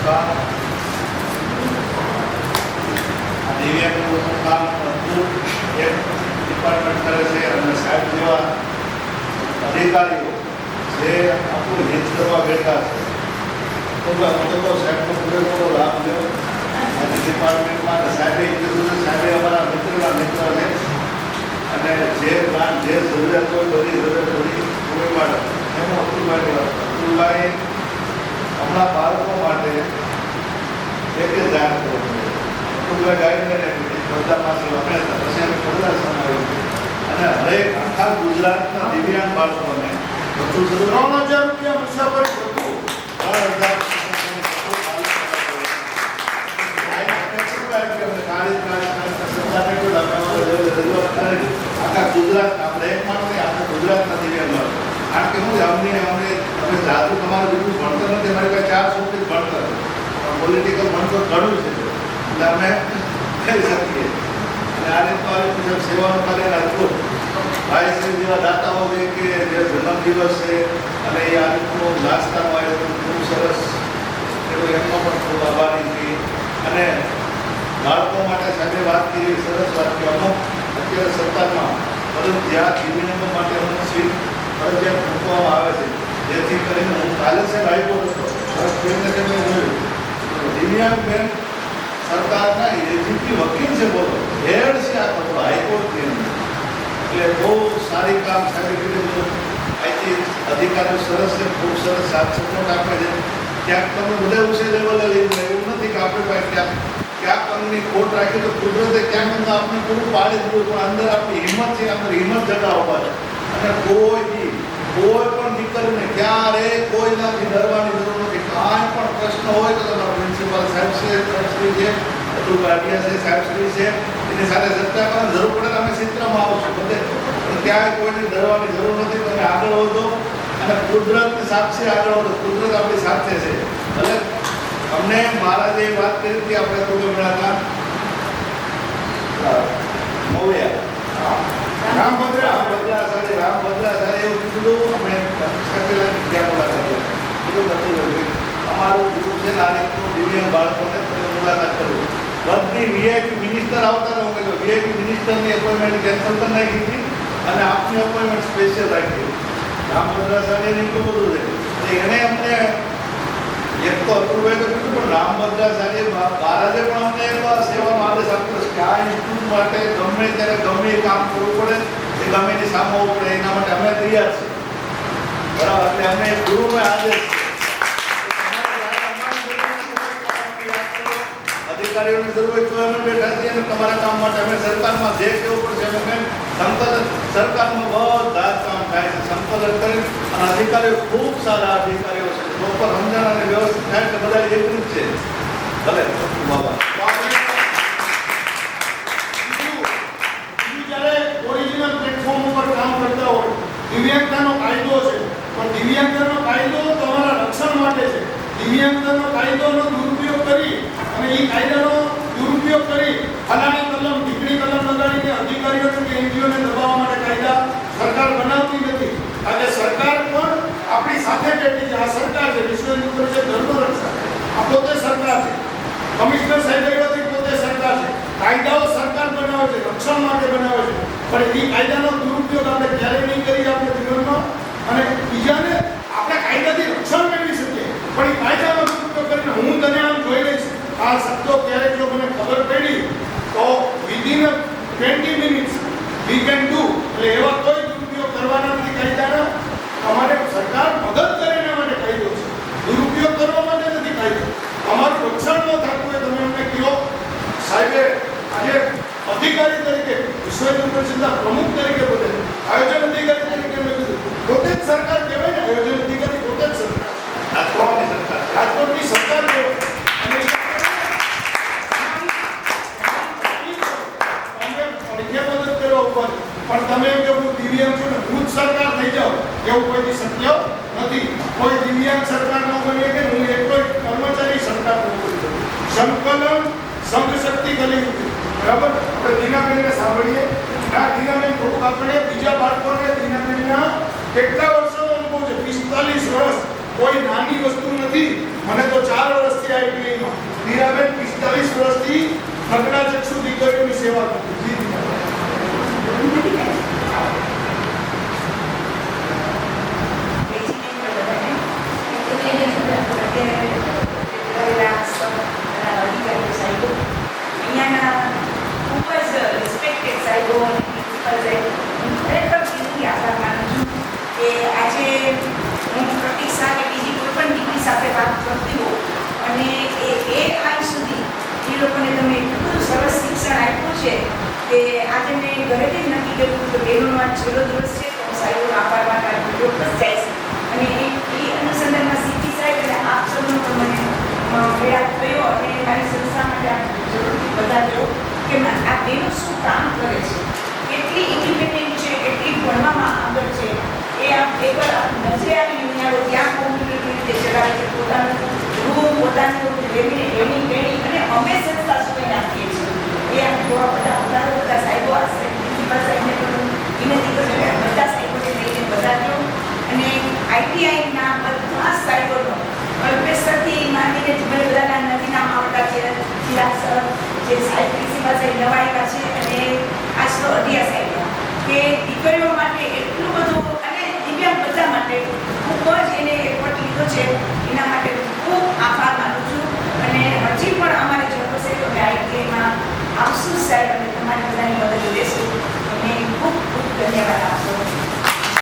કામ દિવ્યાંગોનું કામ અદભુત એક ડિપાર્ટમેન્ટ કરે છે અને સાહેબ જેવા અધિકારીઓ જે આપણું હિત કરવા બેઠા છે તો સાહેબનો પૂરેપૂરો લાભ લ્યો અને ડિપાર્ટમેન્ટમાં સાહેબે કીધું છે, સાહેબે અમારા મિત્રના મિત્ર છે અને જે કામ જે જરૂરિયાત હોય બધી જરૂરિયાત પૂરી પાડે એનું અતુલભાઈ હમણાં બાળકો માટે એક જાણ કરવું અતુલભાઈ ગાઈડલાઈન બધા પાસે વપરાતા પછી અમે ખોડા સમાવ્યું અને હરેક આખા ગુજરાતના દિવ્યાંગ બાળકોને 3000 રૂપિયા મુસાફરી આખા ગુજરાત આપણે એક માણસ નહીં, આખા ગુજરાતના દિવ્યાંગ કારણ કે હું અમને તમે જાતું તમારું બીજું ભણતર નથી, અમારી પાસે 4 સુધી ભણતર પણ પોલિટિકલ ભણતર ઘણું છે એટલે અમે કરી શકીએ અને આ રીતનું સેવાનું કાર્ય અદભુત ભાઈ શ્રી જેવા દાતાઓ છે કે જે જન્મદિવસ છે અને એ આ રીતનું નાસ્તાનું આયોજન ખૂબ સરસ એનો એમનો પણ ખૂબ આભારી છીએ અને બાળકો માટે સાથે વાત કરી સરસ વાત કે અમુક અત્યારે સરકારમાં પરંતુ જ્યાં દિવ્યાંગો માટે અમુક સીટ ફરજિયાત મૂકવામાં આવે છે જેથી કરીને હું કાલે સાહેબ હાઈકોર્ટ હતો જોયું દિવ્યાંગ બેન સરકારના એજીપી વકીલ છે, બોલો હેડ છે આ બધો હાઈકોર્ટની એટલે બહુ સારી કામ સારી રીતે અહીંથી અધિકારીઓ સરસ છે, ખૂબ સરસ સાથ સપોર્ટ આપે છે. ક્યાંક તમે બધા ઉચ્ચ લેવલે લઈને એવું નથી કે આપણે પાસે ક્યાંક અમની ખોટ રાખી તો કુદરતે ક્યાંક આપણે પૂરું પાડી દીધું પણ અંદર આપણી હિંમત છે, અંદર હિંમત જગાવવા અને કોઈ પણ દીકરીને ક્યારે કોઈનાથી ડરવાની જરૂર નથી. કાંઈ પણ પ્રશ્ન હોય તો તમારા પ્રિન્સિપાલ સાહેબ છે, ટ્રસ્ટી છે, અતુલ ભાટિયા છે, સાહેબશ્રી છે, એની સાથે ચર્ચા કરવાની જરૂર પડે અમે ચિત્રમાં આવશું બધે પણ ક્યાંય કોઈને ડરવાની જરૂર નથી. તમે આગળ વધો અને કુદરતની સાક્ષી આગળ વધો, કુદરત આપણી સાથે છે. ભલે અમને મહારાજે વાત કરી હતી આપણે તો હતા મોવિયા રામભદ્રા સાથે એવું કીધું અમે અમારું ગ્રુપ છે નાની દિવ્યાંગ બાળકોને મુલાકાત કરવી બધી વીઆઈપી મિનિસ્ટર આવતા રહો કે વીઆઈપી મિનિસ્ટરની એપોઇન્ટમેન્ટ કેન્સલ કરી નાખી હતી અને આપની એપોઇન્ટમેન્ટ સ્પેશિયલ રાખી રામભદ્રા સાથે એટલું બધું છે એને અમને એક તો અતુલભાઈ તો કીધું પણ રામભદ્રા સાહેબ મહારાજે પણ અમને સેવામાં આદેશ આપ્યો કે આ ઇન્સ્ટિટ્યૂટ માટે ગમે ત્યારે ગમે એ કામ કરવું પડે એ ગમે એની સામે આવવું પડે એના માટે અમે તૈયાર છીએ બરાબર. એટલે અમે ગુરુનો આદેશ અધિકારીઓની જરૂર હોય તો અમે બેઠા છીએ અને તમારા કામ માટે અમે સરકારમાં જે કેવું પડશે અમે સંકલન સરકારમાં બધા જ કામ થાય છે સંકલન કરી અને અધિકારીઓ ખૂબ સારા અધિકારીઓ છે પ્રોપર સમજણ અને વ્યવસ્થિત થાય એટલે બધા એકરૂપ છે. ભલે બાબા જ્યારે ઓરિજિનલ પ્લેટફોર્મ ઉપર કામ કરતા હોય દિવ્યાંગતાનો કાયદો છે પણ દિવ્યાંગતાનો કાયદો તમારા રક્ષણ માટે છે. દિવ્યાંગતાનો કાયદોનો દુરુપયોગ કરી અને એ કાયદાનો દુરુપયોગ કરી ફલાણી કલમ ઢીકડી કલમ લગાડીને અધિકારીઓને કે એનજીઓને દબાવવા માટે કાયદા સરકાર બનાવતી નથી. આજે સરકાર પણ આપણી સાથે બેઠી છે. આ સરકાર છે, વિશ્વ હિન્દુ પરિષદ ધર્મ રક્ષા આ પોતે સરકાર છે, કમિશનર સાહેબ પોતે સરકાર છે, કાયદાઓ સરકાર બનાવે છે, રક્ષણ માટે બનાવે છે પણ એ કાયદાનો દુરુપયોગ આપણે ક્યારેય નહીં કરીએ આપણે જીવનમાં અને બીજાને આપણે કાયદાથી રક્ષણ મેળવી શકીએ પણ એ કાયદાનો દુરુપયોગ કરીને હું તને આમ જોઈ લઈશ આ શબ્દો ક્યારેક જો મને ખબર પડી તો within 20 minutes we can do એટલે એવા કોઈ દુરુપયોગ કરવાના નથી કાયદાનો. અમારે સરકાર મદદ કરે એના માટે કાયદો છે, દુરુપયોગ કરવા માટે નથી કાયદો. અમારું રક્ષણ ન થતું હોય તમે અમને કહો સાહેબે આજે અધિકારી તરીકે વિશ્વ હિન્દુ પરિષદના પ્રમુખ તરીકે પોતે આયોજન અધિકારી તરીકે મેં કીધું પોતે જ સરકાર કહેવાય ને, આયોજન અધિકારી પોતે જ સરકાર રાજકોટની સરકાર કહેવાય અને મદદ કરવા ઉપર પણ તમે એમ કે હું દિવ્યાંગ છું ને હું જ સરકાર થઈ જાઉં એવું કોઈથી શક્ય નથી. કોઈ દિવ્યાંગ સરકાર ન બની કે હું એકલો કર્મચારી સરકાર ન બની શકું. સંકલન સંઘ શક્તિ કરી બરાબર. આપણે દીનાબેનને સાંભળીએ ના દીનાબેન થોડુંક આપણે બીજા બાળકોને દીનાબેનના કેટલા વર્ષોનો અનુભવ છે 45 વર્ષ કોઈ નાની વસ્તુ નથી. મને તો 4 વર્ષથી પ્રજ્ઞાચક્ષુ દીકરીઓની સેવા કરવી. જી દીકરા. સાથે વાત કરતી હો અને એ આજ સુધી એ લોકોને તમે એટલું બધું સરસ શિક્ષણ આપ્યું છે કે આજે મેં ઘરેથી જ નક્કી કર્યું કે બહેનોનો આ છેલ્લો દિવસ છે તો હું સાહેબનો આભાર માનવા ચોક્કસ જઈશ અને એ અનુસંધાનમાં સીધી સાહેબ અને આપ સૌનો પણ મને પ્રયાસ થયો અને મારી સંસ્થા માટે આપ જરૂરથી બતાવ્યો કે આ બહેનો શું કામ કરે છે, કેટલી ઇન્ડિપેન્ડન્ટ છે, કેટલી ભણવામાં આગળ છે. એ આપ એકવાર નજરે આવી નિહાળો ત્યાં કોમ્પ્યુટર રીતે ચલાવે છે, પોતાનું રૂમ પોતાનું રેવીને ટ્રેનિંગ અને અમે સંસ્થા સુધી નાખીએ છીએ. એ આપ જોવા બધા સાહેબો આ પ્રિન્સિપલ સાહેબને પણ વિનંતી કરું કે બધા સાહેબોને લઈને બતાવ્યો અને આઈટીઆઈના બધા સાહેબોનો અલ્પેશથી માંડીને જીવન બધાના નદીના માવટા છે, ચિરાગ સર જે સાહેબ પ્રિન્સિપલ સાહેબ નવા આવ્યા છે અને આશરો અઢિયા સાહેબ કે દીકરીઓ માટે એટલું બધું અને દિવ્યાંગ બધા માટે ખૂબ જ એને એફર્ટ લીધો છે. એના માટે